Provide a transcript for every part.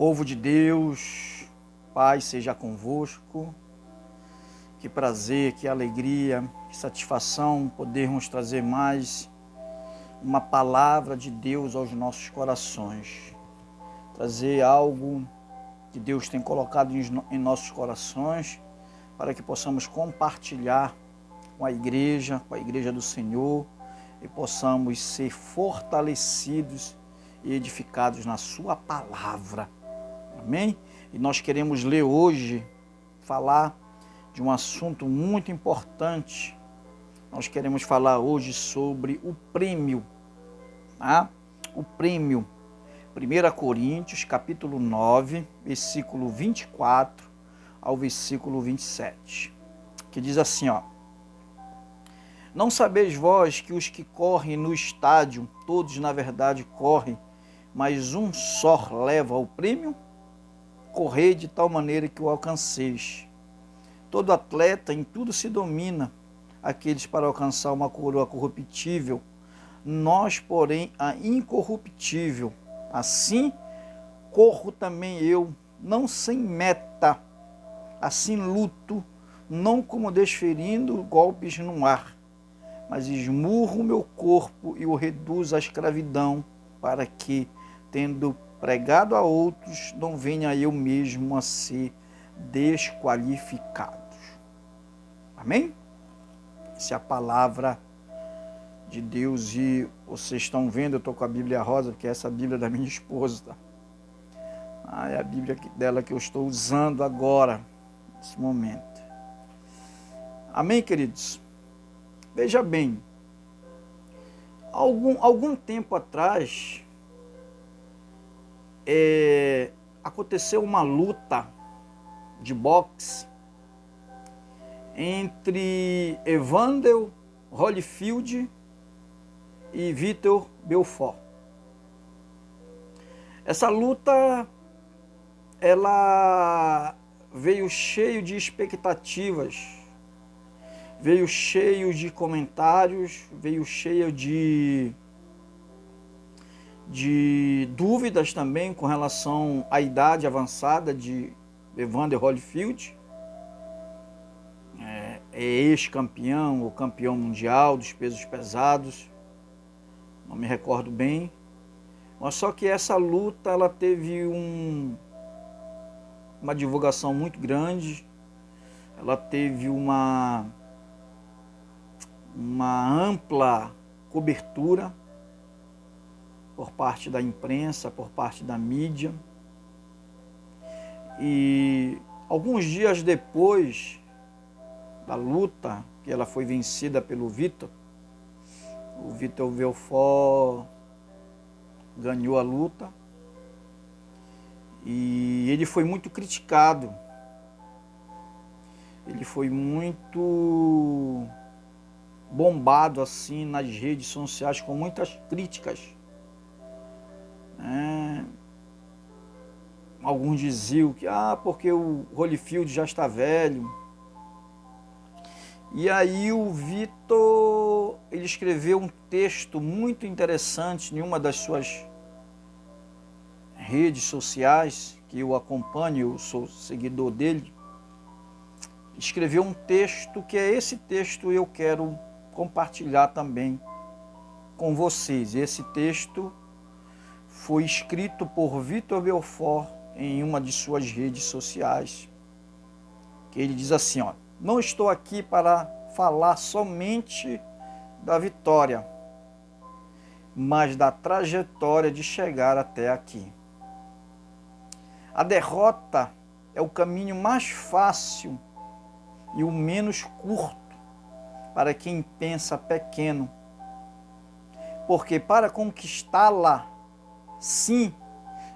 Povo de Deus, paz seja convosco. Que prazer, que alegria, que satisfação podermos trazer mais uma palavra de Deus aos nossos corações. Trazer algo que Deus tem colocado em nossos corações para que possamos compartilhar com a igreja do Senhor e possamos ser fortalecidos e edificados na sua palavra. Amém? E nós queremos ler hoje, falar de um assunto muito importante. Nós queremos falar hoje sobre o prêmio, tá? O prêmio. 1 Coríntios, capítulo 9, versículo 24 ao versículo 27, que diz assim, ó: Não sabeis vós que os que correm no estádio, todos na verdade correm, mas um só leva o prêmio? Correi de tal maneira que o alcanceis. Todo atleta em tudo se domina, aqueles para alcançar uma coroa corruptível, nós, porém, a incorruptível. Assim, corro também eu, não sem meta, assim luto, não como desferindo golpes no ar, mas esmurro o meu corpo e o reduzo à escravidão, para que, tendo pregado a outros, não venha eu mesmo a ser desqualificado. Amém? Essa é a palavra de Deus. E vocês estão vendo, eu estou com a Bíblia rosa, porque essa é a Bíblia da minha esposa, tá? É a Bíblia dela que eu estou usando agora, nesse momento. Amém, queridos? Veja bem, algum tempo atrás, aconteceu uma luta de boxe entre Evander Holyfield e Vitor Belfort. Essa luta, ela veio cheio de expectativas, veio cheio de comentários, veio cheio de dúvidas também com relação à idade avançada de Evander Holyfield. É ex-campeão ou campeão mundial dos pesos pesados, não me recordo bem, mas só que essa luta ela teve uma divulgação muito grande, ela teve uma ampla cobertura por parte da imprensa, por parte da mídia, e alguns dias depois da luta, que ela foi vencida pelo Vitor, o Vitor Belfort ganhou a luta e ele foi muito criticado, ele foi muito bombado assim nas redes sociais com muitas críticas. Alguns diziam que porque o Holyfield já está velho. E aí o Vitor, ele escreveu um texto muito interessante em uma das suas redes sociais, que eu acompanho, eu sou seguidor dele. Escreveu um texto que é esse texto eu quero compartilhar também com vocês. Esse texto foi escrito por Vitor Belfort em uma de suas redes sociais, que ele diz assim, ó: Não estou aqui para falar somente da vitória, mas da trajetória de chegar até aqui. A derrota é o caminho mais fácil e o menos curto para quem pensa pequeno, porque para conquistá-la, sim,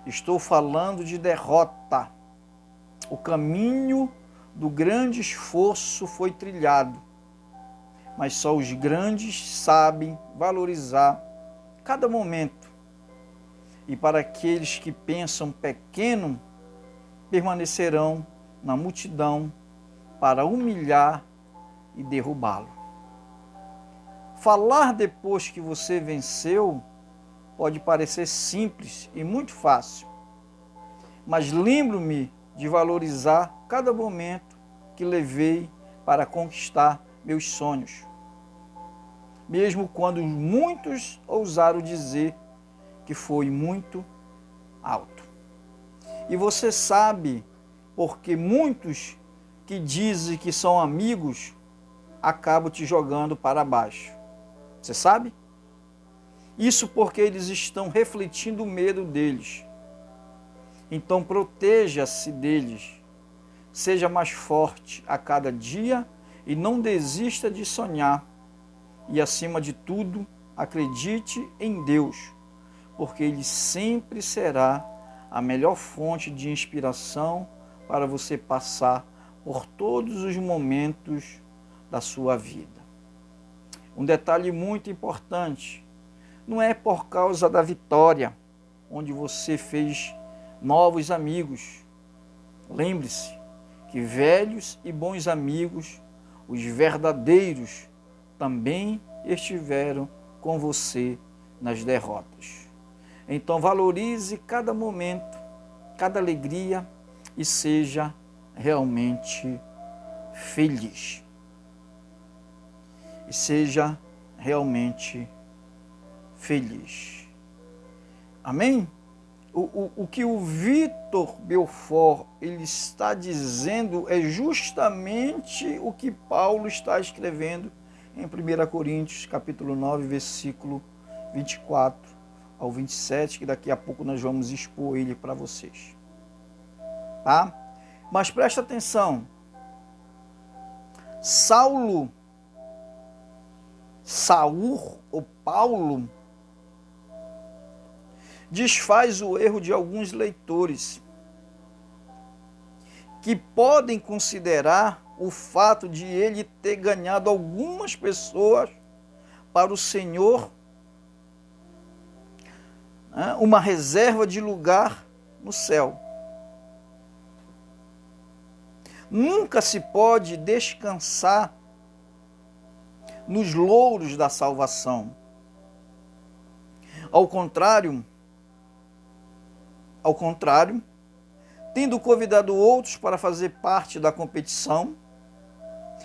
estou falando de derrota. O caminho do grande esforço foi trilhado, mas só os grandes sabem valorizar cada momento. E para aqueles que pensam pequeno, permanecerão na multidão para humilhar e derrubá-lo. Falar depois que você venceu pode parecer simples e muito fácil, mas lembro-me de valorizar cada momento que levei para conquistar meus sonhos. Mesmo quando muitos ousaram dizer que foi muito alto. E você sabe porque muitos que dizem que são amigos acabam te jogando para baixo. Você sabe? Isso porque eles estão refletindo o medo deles. Então proteja-se deles. Seja mais forte a cada dia e não desista de sonhar. E acima de tudo, acredite em Deus, porque Ele sempre será a melhor fonte de inspiração para você passar por todos os momentos da sua vida. Um detalhe muito importante, não é por causa da vitória, onde você fez novos amigos. Lembre-se que velhos e bons amigos, os verdadeiros, também estiveram com você nas derrotas. Então valorize cada momento, cada alegria e seja realmente feliz. E seja realmente feliz. Amém? O que o Vitor Belfort ele está dizendo é justamente o que Paulo está escrevendo em 1 Coríntios, capítulo 9, versículo 24 ao 27, que daqui a pouco nós vamos expor ele para vocês. Tá? Mas presta atenção. Saul ou Paulo desfaz o erro de alguns leitores que podem considerar o fato de ele ter ganhado algumas pessoas para o Senhor, uma reserva de lugar no céu. Nunca se pode descansar nos louros da salvação. Ao contrário, tendo convidado outros para fazer parte da competição,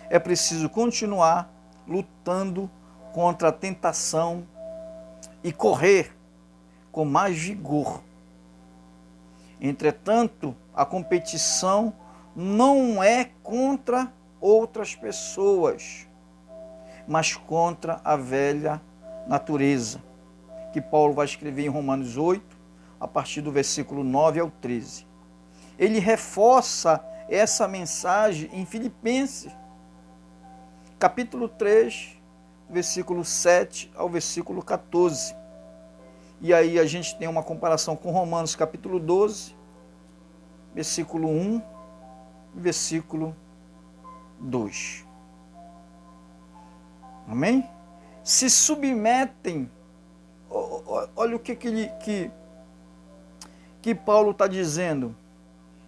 é preciso continuar lutando contra a tentação e correr com mais vigor. Entretanto, a competição não é contra outras pessoas, mas contra a velha natureza, que Paulo vai escrever em Romanos 8, a partir do versículo 9 ao 13. Ele reforça essa mensagem em Filipenses, capítulo 3, versículo 7 ao versículo 14. E aí a gente tem uma comparação com Romanos, capítulo 12, versículo 1 e versículo 2. Amém? Se submetem. Olha o que Paulo está dizendo.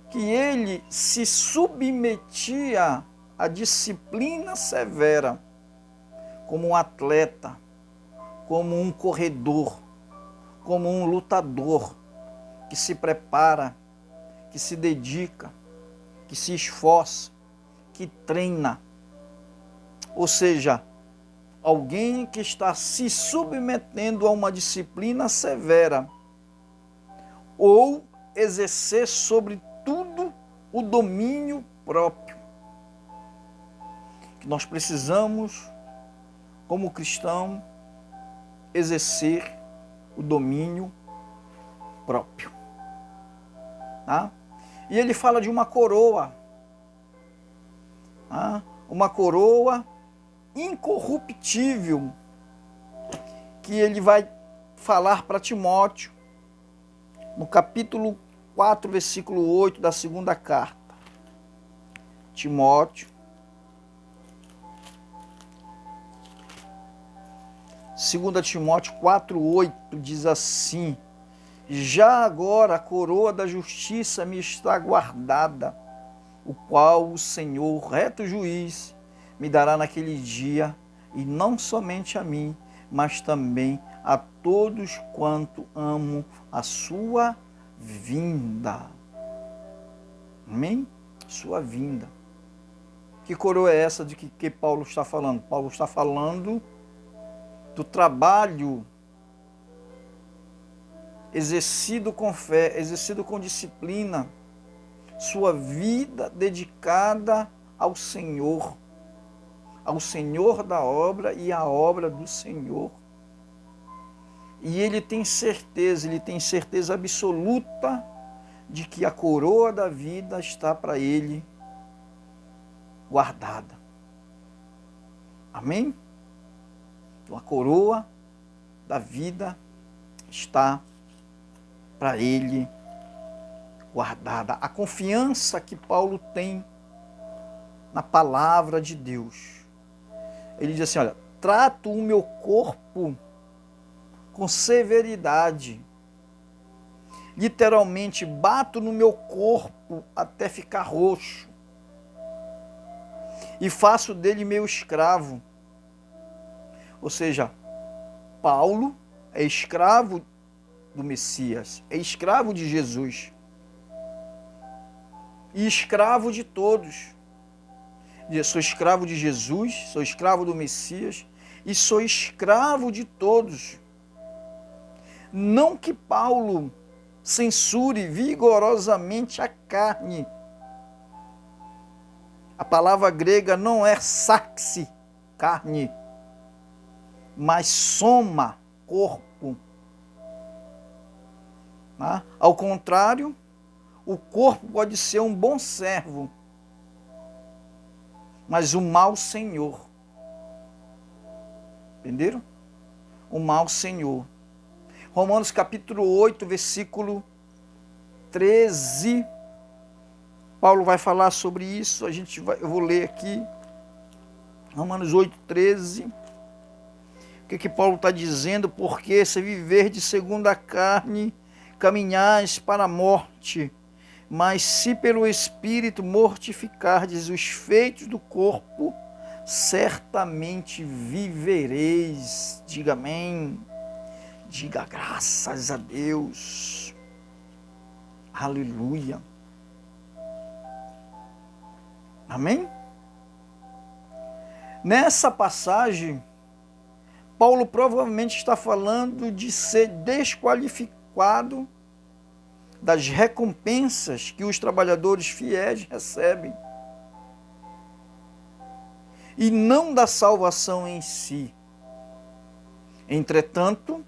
Que ele se submetia à disciplina severa, como um atleta, como um corredor, como um lutador, que se prepara, que se dedica, que se esforça, que treina. Ou seja, alguém que está se submetendo a uma disciplina severa, ou exercer sobre tudo o domínio próprio. Que nós precisamos, como cristão, exercer o domínio próprio. Tá? E ele fala de uma coroa. Tá? Uma coroa incorruptível, que ele vai falar para Timóteo, no capítulo 4, versículo 8 da segunda carta. Timóteo, 2 Timóteo 4, 8, diz assim: já agora a coroa da justiça me está guardada, o qual o Senhor, reto juiz, me dará naquele dia, e não somente a mim, mas também a todos quanto amam a sua vinda. Amém? Sua vinda. Que coroa é essa de que Paulo está falando? Paulo está falando do trabalho exercido com fé, exercido com disciplina, sua vida dedicada ao Senhor da obra e à obra do Senhor. E ele tem certeza absoluta de que a coroa da vida está para ele guardada. Amém? Então a coroa da vida está para ele guardada. A confiança que Paulo tem na palavra de Deus. Ele diz assim, olha, trato o meu corpo com severidade. Literalmente, bato no meu corpo até ficar roxo. E faço dele meu escravo. Ou seja, Paulo é escravo do Messias, é escravo de Jesus. E escravo de todos. Eu sou escravo de Jesus, sou escravo do Messias e sou escravo de todos. Não que Paulo censure vigorosamente a carne. A palavra grega não é sarxe, carne, mas soma, corpo. Ao contrário, o corpo pode ser um bom servo, mas o mau senhor. Entenderam? O mau senhor. Romanos capítulo 8, versículo 13. Paulo vai falar sobre isso. Eu vou ler aqui. Romanos 8, 13. O que Paulo está dizendo? Porque se viverdes segundo a carne, caminhais para a morte. Mas se pelo Espírito mortificardes os feitos do corpo, certamente vivereis. Diga amém. Diga graças a Deus. Aleluia. Amém? Nessa passagem, Paulo provavelmente está falando de ser desqualificado das recompensas que os trabalhadores fiéis recebem. E não da salvação em si. Entretanto,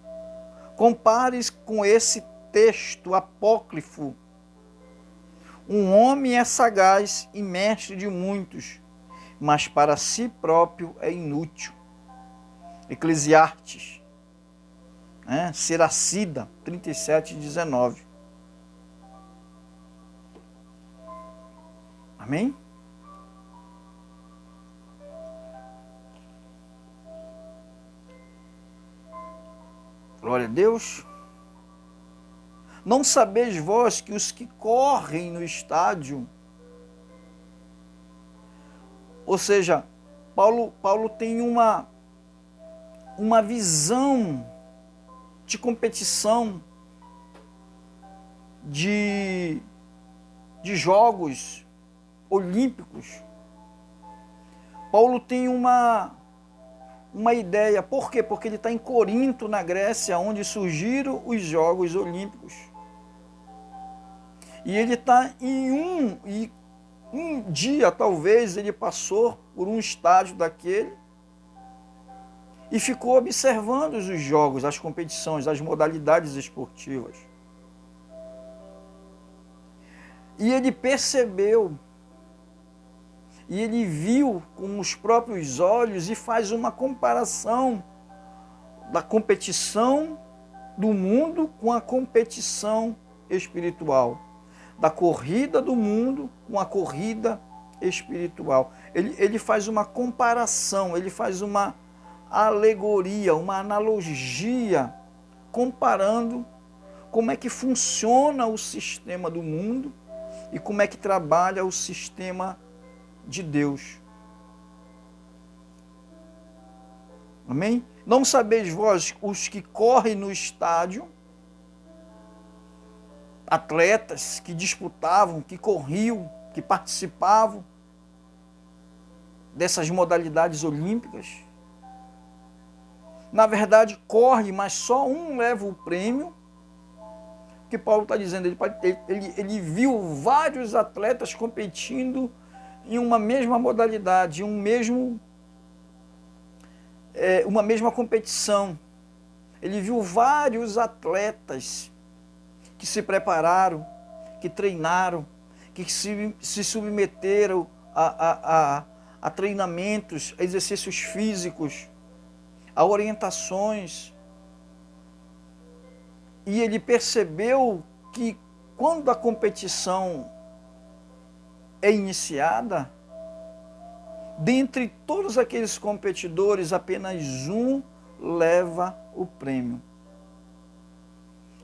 compares com esse texto apócrifo. Um homem é sagaz e mestre de muitos, mas para si próprio é inútil. Eclesiastes, Siracida, 37:19. Amém? Glória a Deus. Não sabeis vós que os que correm no estádio, ou seja, Paulo tem uma visão de competição, de jogos olímpicos. Paulo tem uma ideia. Por quê? Porque ele está em Corinto, na Grécia, onde surgiram os Jogos Olímpicos. E ele está em um dia, talvez, ele passou por um estádio daquele e ficou observando os jogos, as competições, as modalidades esportivas. E ele percebeu, e ele viu com os próprios olhos e faz uma comparação da competição do mundo com a competição espiritual. Da corrida do mundo com a corrida espiritual. Ele faz uma comparação, ele faz uma alegoria, uma analogia, comparando como é que funciona o sistema do mundo e como é que trabalha o sistema de Deus. Amém? Não sabeis vós os que correm no estádio, atletas que disputavam, que corriam, que participavam dessas modalidades olímpicas. Na verdade, corre, mas só um leva o prêmio. O que Paulo está dizendo, ele viu vários atletas competindo em uma mesma modalidade, uma mesma competição. Ele viu vários atletas que se prepararam, que treinaram, que se submeteram a treinamentos, a exercícios físicos, a orientações. E ele percebeu que quando a competição é iniciada, dentre todos aqueles competidores, apenas um leva o prêmio.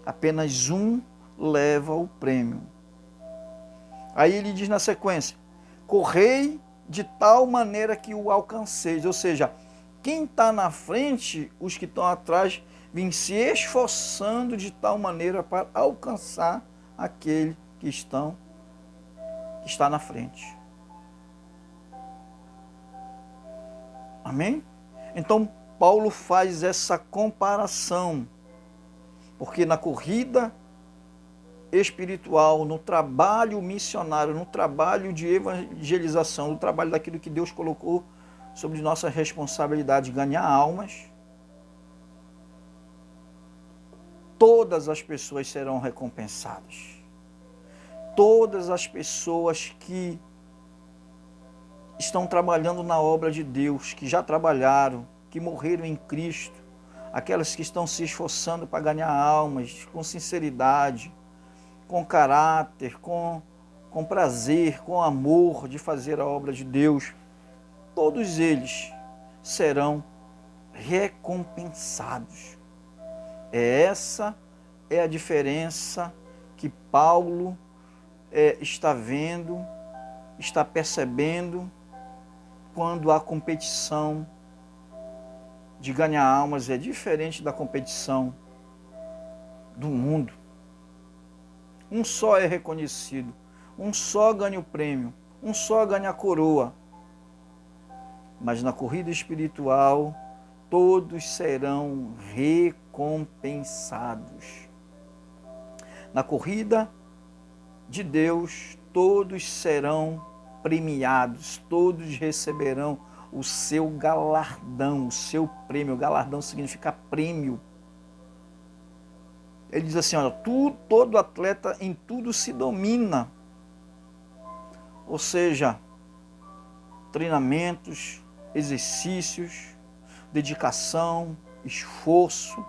Apenas um leva o prêmio. Aí ele diz na sequência: correi de tal maneira que o alcanceis. Ou seja, quem está na frente, os que estão atrás, vêm se esforçando de tal maneira para alcançar aquele que está na frente. Amém? Então, Paulo faz essa comparação, porque na corrida espiritual, no trabalho missionário, no trabalho de evangelização, no trabalho daquilo que Deus colocou sobre nossa responsabilidade, ganhar almas, todas as pessoas serão recompensadas. Todas as pessoas que estão trabalhando na obra de Deus, que já trabalharam, que morreram em Cristo, aquelas que estão se esforçando para ganhar almas com sinceridade, com caráter, com prazer, com amor de fazer a obra de Deus, todos eles serão recompensados. Essa é a diferença que Paulo está vendo, está percebendo quando a competição de ganhar almas é diferente da competição do mundo. Um só é reconhecido, um só ganha o prêmio, um só ganha a coroa. Mas na corrida espiritual, todos serão recompensados. Na corrida de Deus, todos serão premiados, todos receberão o seu galardão, o seu prêmio. Galardão significa prêmio. Ele diz assim, olha, todo atleta em tudo se domina. Ou seja, treinamentos, exercícios, dedicação, esforço.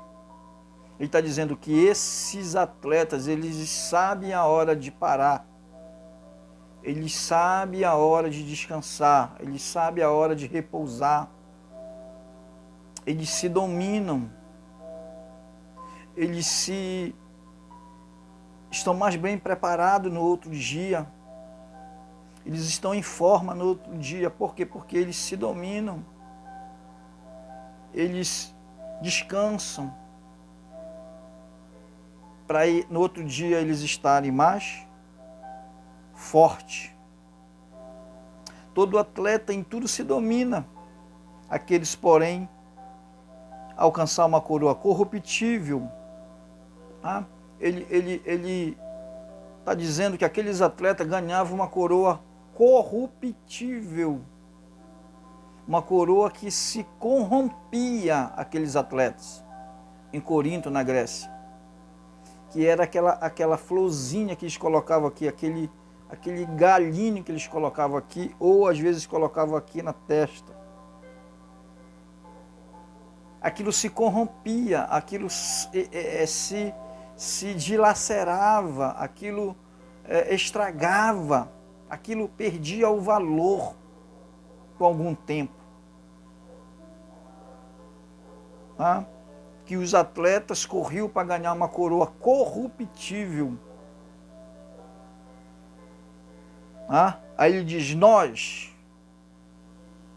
Ele está dizendo que esses atletas, eles sabem a hora de parar. Eles sabem a hora de descansar. Eles sabem a hora de repousar. Eles se dominam. Eles estão mais bem preparados no outro dia. Eles estão em forma no outro dia. Por quê? Porque eles se dominam. Eles descansam. Para no outro dia eles estarem mais fortes. Todo atleta em tudo se domina. Aqueles, porém, alcançar uma coroa corruptível. Ele está dizendo que aqueles atletas ganhavam uma coroa corruptível. Uma coroa que se corrompia, aqueles atletas, em Corinto, na Grécia. Que era aquela florzinha que eles colocavam aqui, aquele galinho que eles colocavam aqui, ou às vezes colocavam aqui na testa. Aquilo se corrompia, aquilo se dilacerava, aquilo estragava, aquilo perdia o valor com algum tempo. Que os atletas corriam para ganhar uma coroa corruptível. Aí ele diz, nós,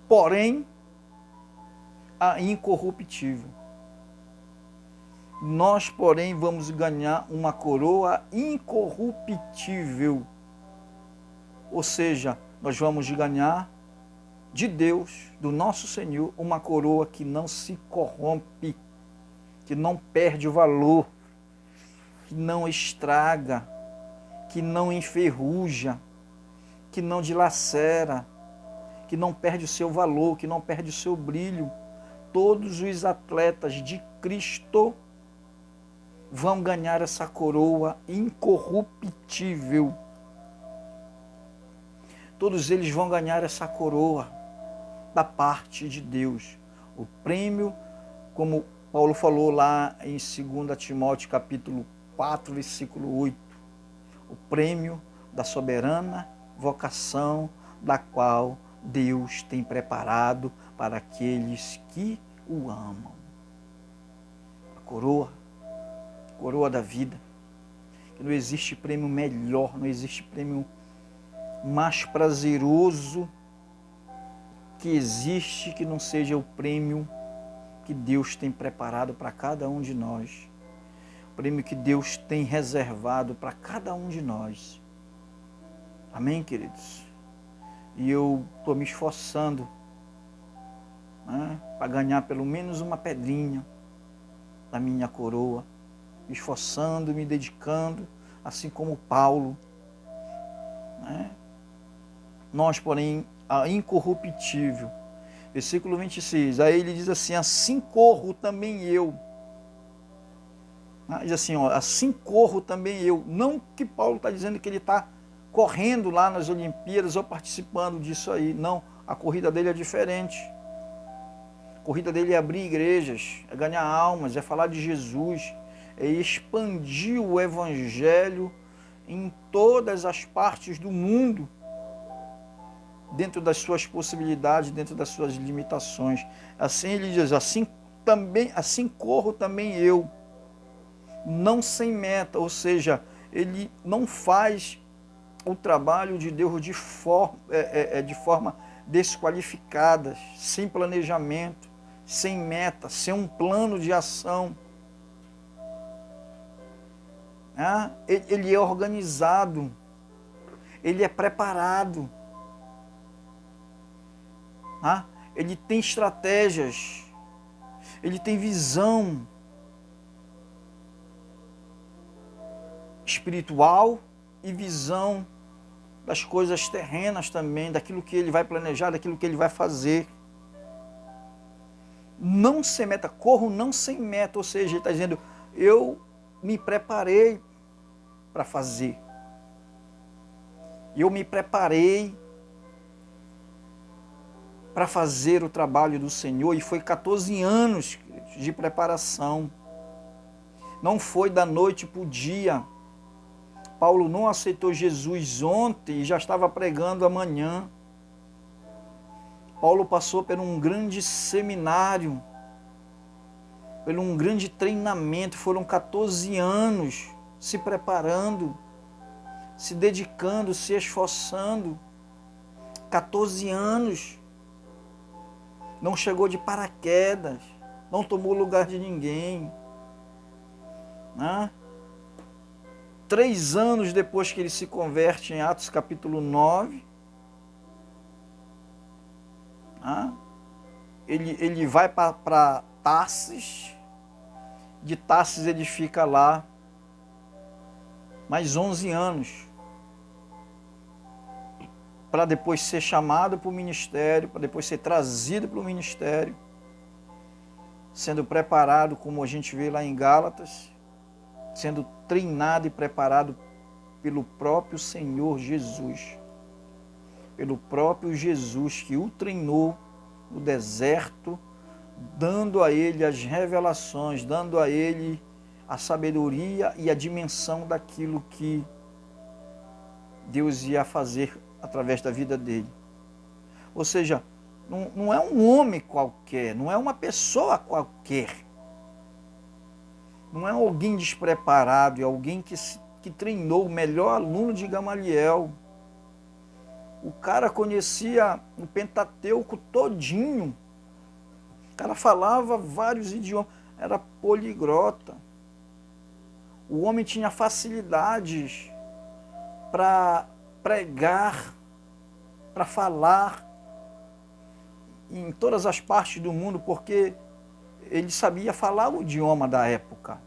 porém, a incorruptível. Nós, porém, vamos ganhar uma coroa incorruptível. Ou seja, nós vamos ganhar de Deus, do nosso Senhor, uma coroa que não se corrompe, que não perde o valor, que não estraga, que não enferruja, que não dilacera, que não perde o seu valor, que não perde o seu brilho. Todos os atletas de Cristo vão ganhar essa coroa incorruptível. Todos eles vão ganhar essa coroa da parte de Deus. O prêmio, como Paulo falou lá em 2 Timóteo capítulo 4, versículo 8, o prêmio da soberana vocação da qual Deus tem preparado para aqueles que o amam. A coroa da vida. Que não existe prêmio melhor, não existe prêmio mais prazeroso que existe que não seja o prêmio que Deus tem preparado para cada um de nós. O prêmio que Deus tem reservado para cada um de nós. Amém, queridos? E eu estou me esforçando, né, para ganhar pelo menos uma pedrinha da minha coroa. Me esforçando, me dedicando, assim como Paulo. Né? Nós, porém, a incorruptível. Versículo 26, aí ele diz assim corro também eu. Diz assim, ó, assim corro também eu. Não que Paulo está dizendo que ele está correndo lá nas Olimpíadas ou participando disso aí. Não, a corrida dele é diferente. A corrida dele é abrir igrejas, é ganhar almas, é falar de Jesus, é expandir o Evangelho em todas as partes do mundo, dentro das suas possibilidades, dentro das suas limitações. Assim ele diz, assim corro também eu, não sem meta, ou seja, ele não faz o trabalho de Deus de forma desqualificada, sem planejamento, sem meta, sem um plano de ação. Ele é organizado, ele é preparado, ele tem estratégias, ele tem visão espiritual e visão das coisas terrenas também, daquilo que ele vai planejar, daquilo que ele vai fazer. Não sem meta, corro não sem meta, ou seja, ele está dizendo, eu me preparei para fazer. Eu me preparei para fazer o trabalho do Senhor, e foi 14 anos de preparação. Não foi da noite para o dia. Paulo não aceitou Jesus ontem e já estava pregando amanhã. Paulo passou por um grande seminário, por um grande treinamento. Foram 14 anos se preparando, se dedicando, se esforçando. 14 anos. Não chegou de paraquedas, não tomou lugar de ninguém. 3 anos depois que ele se converte, em Atos capítulo 9, ele vai para Tarsis. De Tarsis ele fica lá mais 11 anos, para depois ser chamado para o ministério, para depois ser trazido para o ministério, sendo preparado, como a gente vê lá em Gálatas, sendo treinado e preparado pelo próprio Senhor Jesus. Pelo próprio Jesus que o treinou no deserto, dando a ele as revelações, dando a ele a sabedoria e a dimensão daquilo que Deus ia fazer através da vida dele. Ou seja, não é um homem qualquer, não é uma pessoa qualquer. Não é alguém despreparado, é alguém que treinou, o melhor aluno de Gamaliel. O cara conhecia o Pentateuco todinho. O cara falava vários idiomas, era poliglota. O homem tinha facilidades para pregar, para falar em todas as partes do mundo, porque ele sabia falar o idioma da época.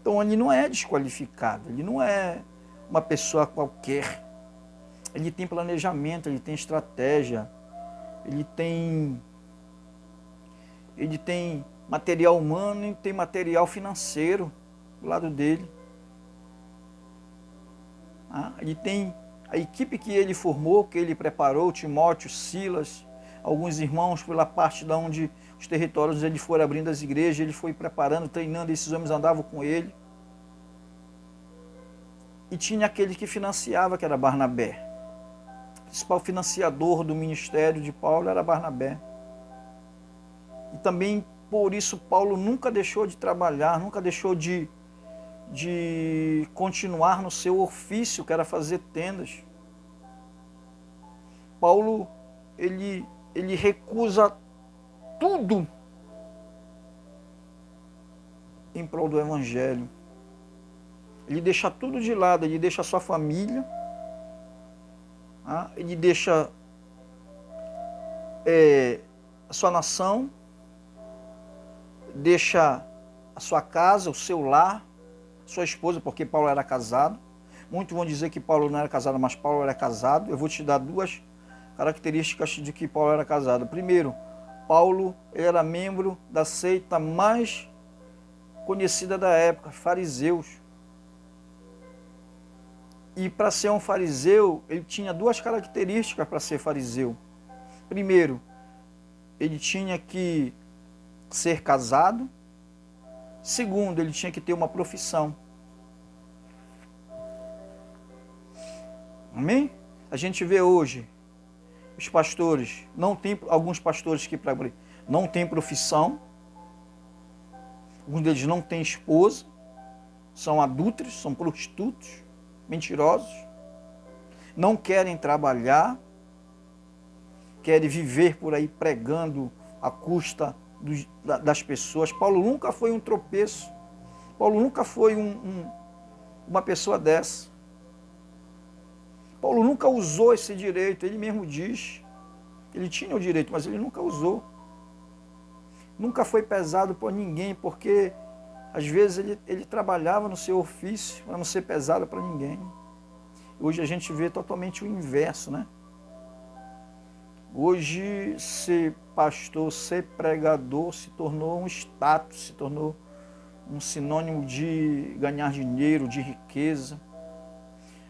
Então ele não é desqualificado, ele não é uma pessoa qualquer. Ele tem planejamento, ele tem estratégia, ele tem material humano e tem material financeiro do lado dele. Ele tem a equipe que ele formou, que ele preparou, Timóteo, Silas, alguns irmãos pela parte de onde os territórios ele foi abrindo as igrejas, ele foi preparando, treinando, esses homens andavam com ele. E tinha aquele que financiava, que era Barnabé. O principal financiador do ministério de Paulo era Barnabé. E também por isso Paulo nunca deixou de trabalhar, nunca deixou de continuar no seu ofício, que era fazer tendas. Paulo, ele recusa tudo em prol do evangelho. Ele deixa tudo de lado, ele deixa a sua família, ele deixa a sua nação, deixa a sua casa, o seu lar, sua esposa, porque Paulo era casado. Muitos vão dizer que Paulo não era casado, mas Paulo era casado. Eu vou te dar duas características de que Paulo era casado. Primeiro, Paulo era membro da seita mais conhecida da época, fariseus. E para ser um fariseu, ele tinha duas características para ser fariseu. Primeiro, ele tinha que ser casado. Segundo, ele tinha que ter uma profissão. Amém? A gente vê hoje os pastores, alguns pastores que não têm profissão, alguns deles não têm esposa, são adúlteros, são prostitutos, mentirosos, não querem trabalhar, querem viver por aí pregando à custa das pessoas. Paulo nunca foi um tropeço, Paulo nunca foi uma pessoa dessa. Paulo nunca usou esse direito, ele mesmo diz, ele tinha o direito, mas ele nunca usou. Nunca foi pesado por ninguém, porque às vezes ele trabalhava no seu ofício para não ser pesado para ninguém. Hoje a gente vê totalmente o inverso, né? Hoje ser pastor, ser pregador se tornou um status, se tornou um sinônimo de ganhar dinheiro, de riqueza.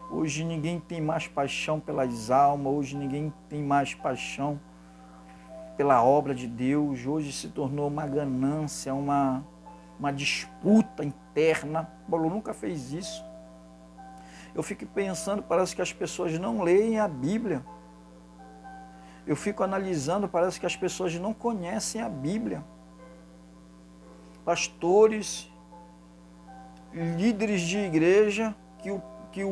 Hoje ninguém tem mais paixão pelas almas, hoje ninguém tem mais paixão pela obra de Deus. Hoje se tornou uma ganância, uma disputa interna. Paulo nunca fez isso. Eu fico pensando, parece que as pessoas não leem a Bíblia. Eu fico analisando, parece que as pessoas não conhecem a Bíblia. Pastores, líderes de igreja, que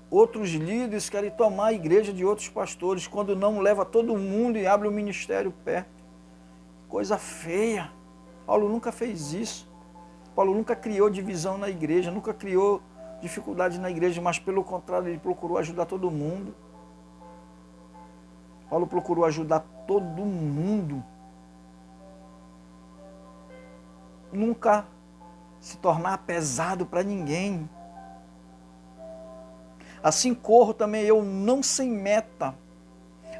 outros líderes querem tomar a igreja de outros pastores, quando não leva todo mundo e abre o ministério perto. Coisa feia. Paulo nunca fez isso. Paulo nunca criou divisão na igreja, nunca criou dificuldade na igreja, mas pelo contrário, ele procurou ajudar todo mundo. Paulo procurou ajudar todo mundo. Nunca se tornar pesado para ninguém. Assim corro também eu, não sem meta.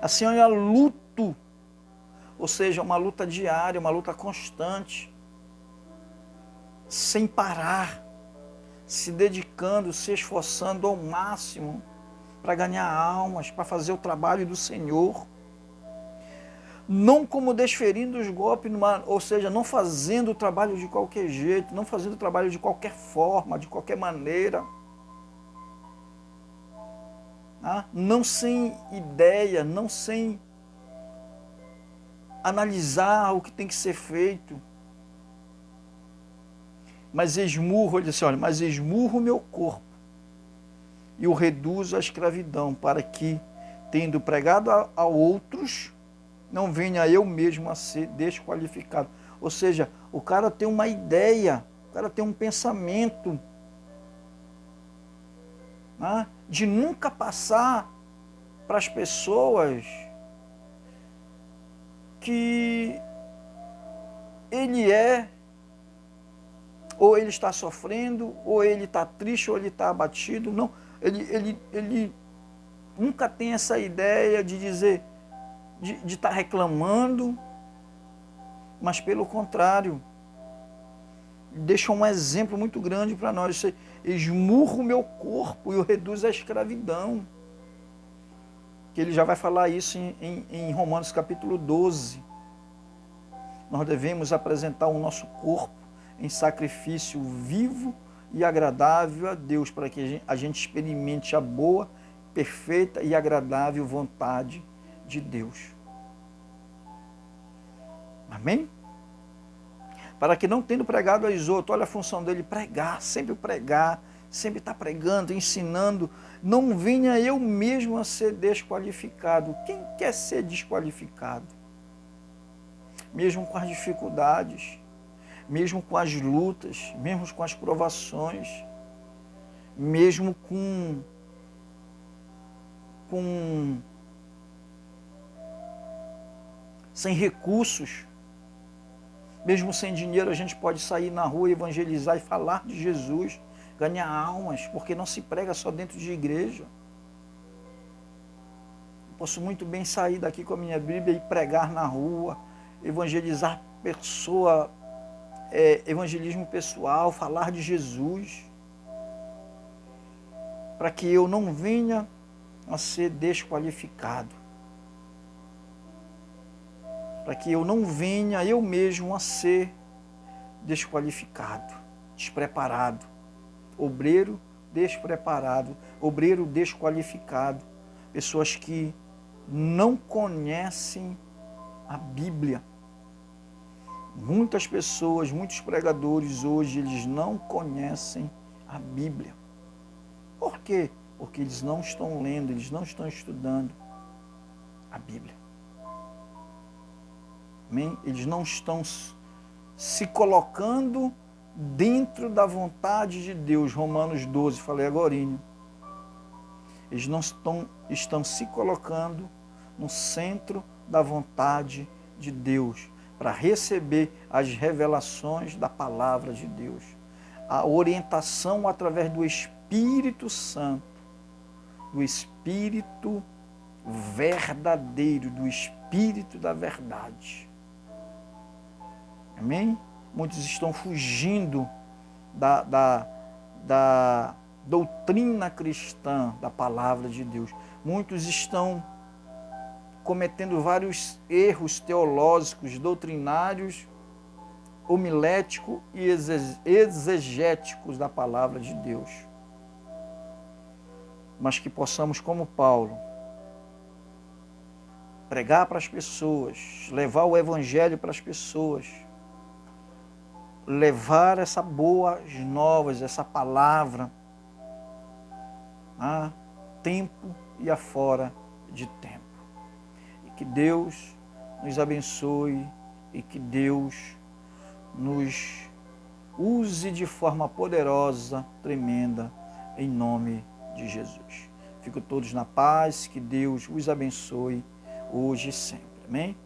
Assim eu luto. Ou seja, uma luta diária, uma luta constante. Sem parar. Se dedicando, se esforçando ao máximo para ganhar almas, para fazer o trabalho do Senhor. Não como desferindo os golpes, ou seja, não fazendo o trabalho de qualquer jeito, não fazendo o trabalho de qualquer forma, de qualquer maneira. Não sem ideia, não sem analisar o que tem que ser feito. Mas esmurro, ele disse, olha, mas esmurro o meu corpo e o reduzo à escravidão, para que, tendo pregado a outros, não venha eu mesmo a ser desqualificado. Ou seja, o cara tem uma ideia O cara tem um pensamento, né, de nunca passar para as pessoas que ele é, ou ele está sofrendo, ou ele está triste, ou ele está abatido. Não, ele nunca tem essa ideia de dizer, de estar reclamando, mas pelo contrário, deixa um exemplo muito grande para nós. Você esmurra o meu corpo e o reduz à escravidão. Que ele já vai falar isso em Romanos capítulo 12. Nós devemos apresentar o nosso corpo em sacrifício vivo e agradável a Deus, para que a gente experimente a boa, perfeita e agradável vontade de Deus. Amém? Para que não tendo pregado aos outros, olha a função dele, pregar, sempre está pregando, ensinando, não venha eu mesmo a ser desqualificado. Quem quer ser desqualificado? Mesmo com as dificuldades, mesmo com as lutas, mesmo com as provações, mesmo sem recursos, mesmo sem dinheiro, a gente pode sair na rua, evangelizar e falar de Jesus, ganhar almas, porque não se prega só dentro de igreja. Eu posso muito bem sair daqui com a minha Bíblia e pregar na rua, evangelizar pessoa, evangelismo pessoal, falar de Jesus, para que eu não venha a ser desqualificado, para que eu não venha eu mesmo a ser desqualificado, despreparado, obreiro despreparado, obreiro desqualificado, pessoas que não conhecem a Bíblia. Muitas pessoas, muitos pregadores hoje, eles não conhecem a Bíblia. Por quê? Porque eles não estão lendo, eles não estão estudando a Bíblia. Amém? Eles não estão se colocando dentro da vontade de Deus. Romanos 12, falei agorinha. Eles não estão se colocando no centro da vontade de Deus, para receber as revelações da palavra de Deus, a orientação através do Espírito Santo, do Espírito verdadeiro, do Espírito da verdade. Amém? Muitos estão fugindo da doutrina cristã, da palavra de Deus. Muitos estão cometendo vários erros teológicos, doutrinários, homiléticos e exegéticos da palavra de Deus. Mas que possamos, como Paulo, pregar para as pessoas, levar o evangelho para as pessoas, levar essa boas novas, essa palavra a tempo e afora de tempo. E que Deus nos abençoe e que Deus nos use de forma poderosa, tremenda, em nome de Jesus. Fico todos na paz, que Deus os abençoe hoje e sempre. Amém?